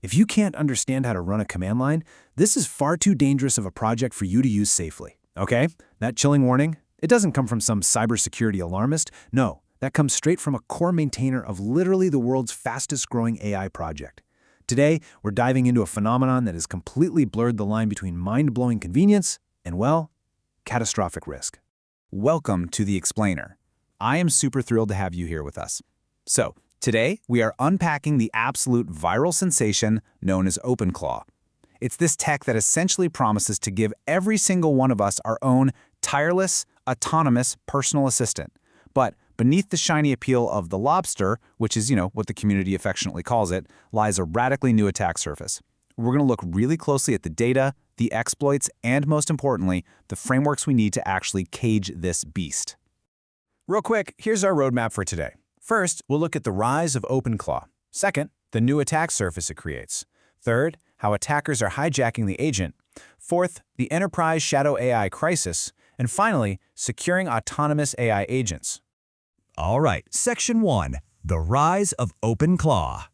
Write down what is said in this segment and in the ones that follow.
If you can't understand how to run a command line, this is far too dangerous of a project for you to use safely. Okay? That chilling warning, it doesn't come from some cybersecurity alarmist. No, that comes straight from a core maintainer of literally the world's fastest-growing AI project. Today, we're diving into a phenomenon that has completely blurred the line between mind-blowing convenience and, well, catastrophic risk. Welcome to The Explainer. I am super thrilled to have you here with us. So, today we are unpacking the absolute viral sensation known as OpenClaw. It's this tech that essentially promises to give every single one of us our own tireless, autonomous personal assistant. But beneath the shiny appeal of the lobster, which is, what the community affectionately calls it, lies a radically new attack surface. We're going to look really closely at the data, the exploits, and most importantly, the frameworks we need to actually cage this beast. Real quick, here's our roadmap for today. First, we'll look at the rise of OpenClaw. Second, the new attack surface it creates. Third, how attackers are hijacking the agent. Fourth, the enterprise shadow AI crisis. And finally, securing autonomous AI agents. All right, Section 1, the rise of OpenClaw.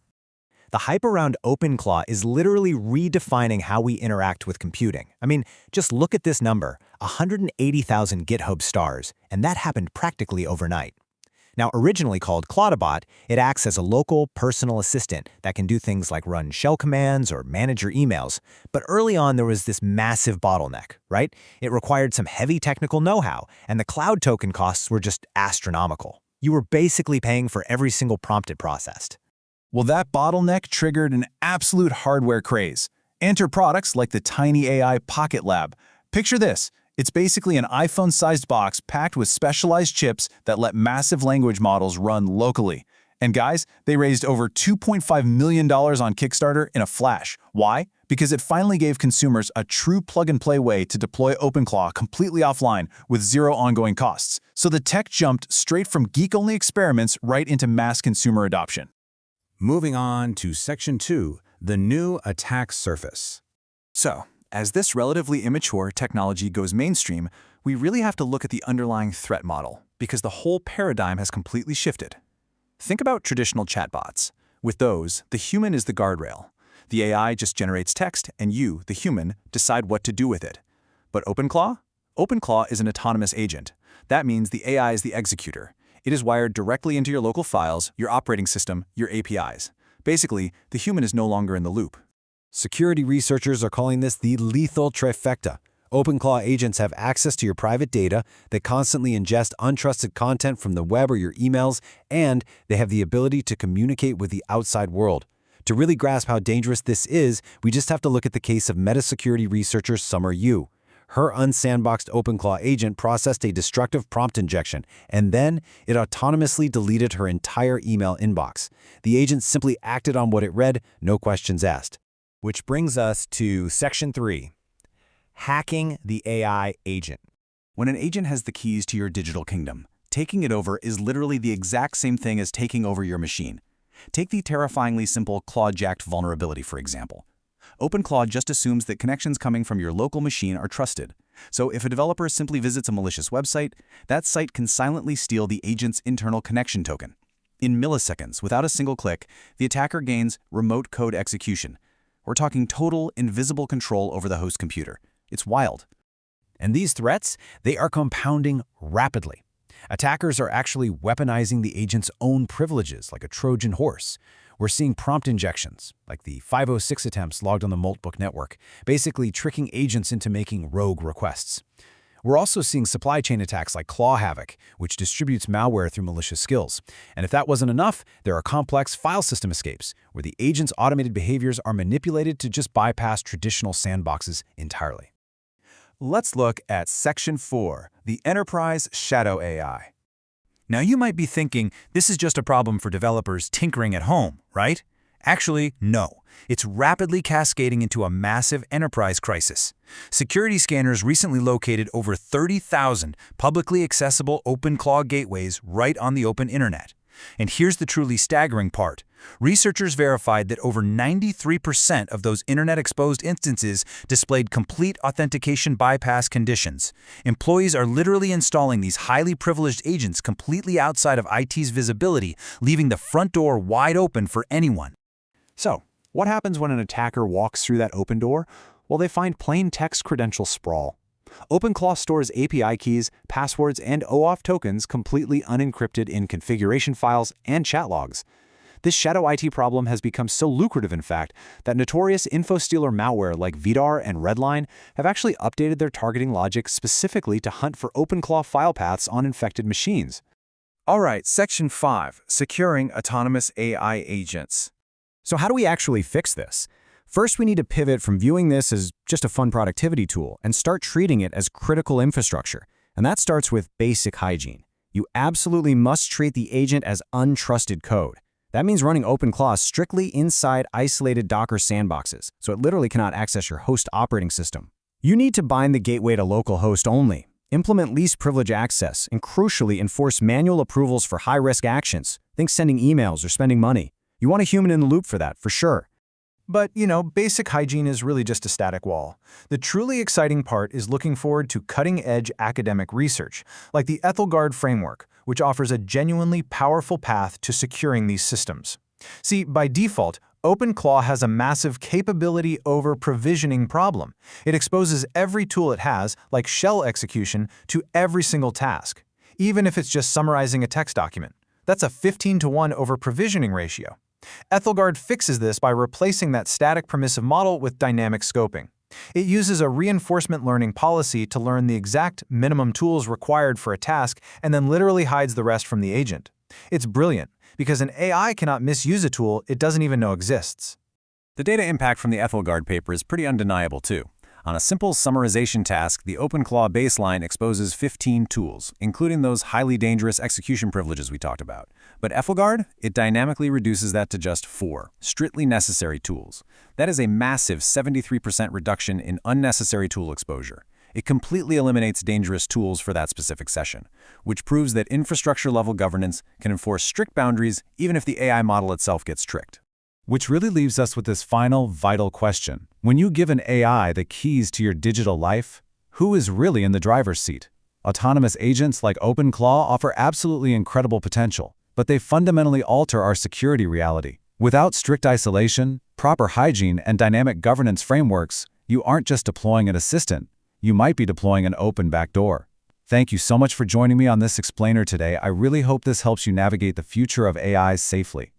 The hype around OpenClaw is literally redefining how we interact with computing. I mean, just look at this number, 180,000 GitHub stars, and that happened practically overnight. Now, originally called ClawJacked, it acts as a local personal assistant that can do things like run shell commands or manage your emails. But early on, there was this massive bottleneck, right? It required some heavy technical know-how, and the cloud token costs were just astronomical. You were basically paying for every single prompt it processed. Well, that bottleneck triggered an absolute hardware craze. Enter products like the tiny AI Pocket Lab. Picture this. It's basically an iPhone-sized box packed with specialized chips that let massive language models run locally. And guys, they raised over $2.5 million on Kickstarter in a flash. Why? Because it finally gave consumers a true plug-and-play way to deploy OpenClaw completely offline with zero ongoing costs. So the tech jumped straight from geek-only experiments right into mass consumer adoption. Moving on to Section 2, the new attack surface. So, as this relatively immature technology goes mainstream, we really have to look at the underlying threat model, because the whole paradigm has completely shifted. Think about traditional chatbots. With those, the human is the guardrail. The AI just generates text, and you, the human, decide what to do with it. But OpenClaw? OpenClaw is an autonomous agent. That means the AI is the executor. It is wired directly into your local files, your operating system, your APIs. Basically, the human is no longer in the loop. Security researchers are calling this the lethal trifecta. OpenClaw agents have access to your private data, they constantly ingest untrusted content from the web or your emails, and they have the ability to communicate with the outside world. To really grasp how dangerous this is, we just have to look at the case of meta-security researcher Summer Yu. Her unsandboxed OpenClaw agent processed a destructive prompt injection, and then it autonomously deleted her entire email inbox. The agent simply acted on what it read, no questions asked. Which brings us to Section 3, hacking the AI agent. When an agent has the keys to your digital kingdom, taking it over is literally the exact same thing as taking over your machine. Take the terrifyingly simple ClawJacked vulnerability, for example. OpenClaw just assumes that connections coming from your local machine are trusted. So if a developer simply visits a malicious website, that site can silently steal the agent's internal connection token. In milliseconds, without a single click, the attacker gains remote code execution. We're talking total, invisible control over the host computer. It's wild. And these threats, they are compounding rapidly. Attackers are actually weaponizing the agent's own privileges like a Trojan horse. We're seeing prompt injections, like the 506 attempts logged on the Moltbook network, basically tricking agents into making rogue requests. We're also seeing supply chain attacks like Claw Havoc, which distributes malware through malicious skills. And if that wasn't enough, there are complex file system escapes, where the agent's automated behaviors are manipulated to just bypass traditional sandboxes entirely. Let's look at Section 4, the enterprise shadow AI. Now you might be thinking, this is just a problem for developers tinkering at home, right? Actually, no. It's rapidly cascading into a massive enterprise crisis. Security scanners recently located over 30,000 publicly accessible OpenClaw gateways right on the open internet. And here's the truly staggering part. Researchers verified that over 93% of those internet-exposed instances displayed complete authentication bypass conditions. Employees are literally installing these highly privileged agents completely outside of IT's visibility, leaving the front door wide open for anyone. So, What happens when an attacker walks through that open door? Well, they find plain text credential sprawl. OpenClaw stores API keys, passwords, and OAuth tokens completely unencrypted in configuration files and chat logs. This shadow IT problem has become so lucrative, in fact, that notorious info-stealer malware like VDAR and Redline have actually updated their targeting logic specifically to hunt for OpenClaw file paths on infected machines. All right, Section 5, Securing Autonomous AI Agents. So how do we actually fix this? First, we need to pivot from viewing this as just a fun productivity tool and start treating it as critical infrastructure. And that starts with basic hygiene. You absolutely must treat the agent as untrusted code. That means running OpenClaw strictly inside isolated Docker sandboxes, so it literally cannot access your host operating system. You need to bind the gateway to localhost only, implement least privilege access, and crucially enforce manual approvals for high-risk actions. Think sending emails or spending money. You want a human in the loop for that, for sure. But, basic hygiene is really just a static wall. The truly exciting part is looking forward to cutting-edge academic research, like the Aethelgard framework, which offers a genuinely powerful path to securing these systems. See, by default, OpenClaw has a massive capability over provisioning problem. It exposes every tool it has, like shell execution, to every single task, even if it's just summarizing a text document. That's a 15-to-1 over provisioning ratio. Aethelgard fixes this by replacing that static permissive model with dynamic scoping. It uses a reinforcement learning policy to learn the exact minimum tools required for a task and then literally hides the rest from the agent. It's brilliant, because an AI cannot misuse a tool it doesn't even know exists. The data impact from the Aethelgard paper is pretty undeniable, too. On a simple summarization task, the OpenClaw baseline exposes 15 tools, including those highly dangerous execution privileges we talked about. But Aethelgard, it dynamically reduces that to just 4, strictly necessary tools. That is a massive 73% reduction in unnecessary tool exposure. It completely eliminates dangerous tools for that specific session, which proves that infrastructure-level governance can enforce strict boundaries even if the AI model itself gets tricked. Which really leaves us with this final, vital question. When you give an AI the keys to your digital life, who is really in the driver's seat? Autonomous agents like OpenClaw offer absolutely incredible potential, but they fundamentally alter our security reality. Without strict isolation, proper hygiene, and dynamic governance frameworks, you aren't just deploying an assistant, you might be deploying an open backdoor. Thank you so much for joining me on this explainer today. I really hope this helps you navigate the future of AI safely.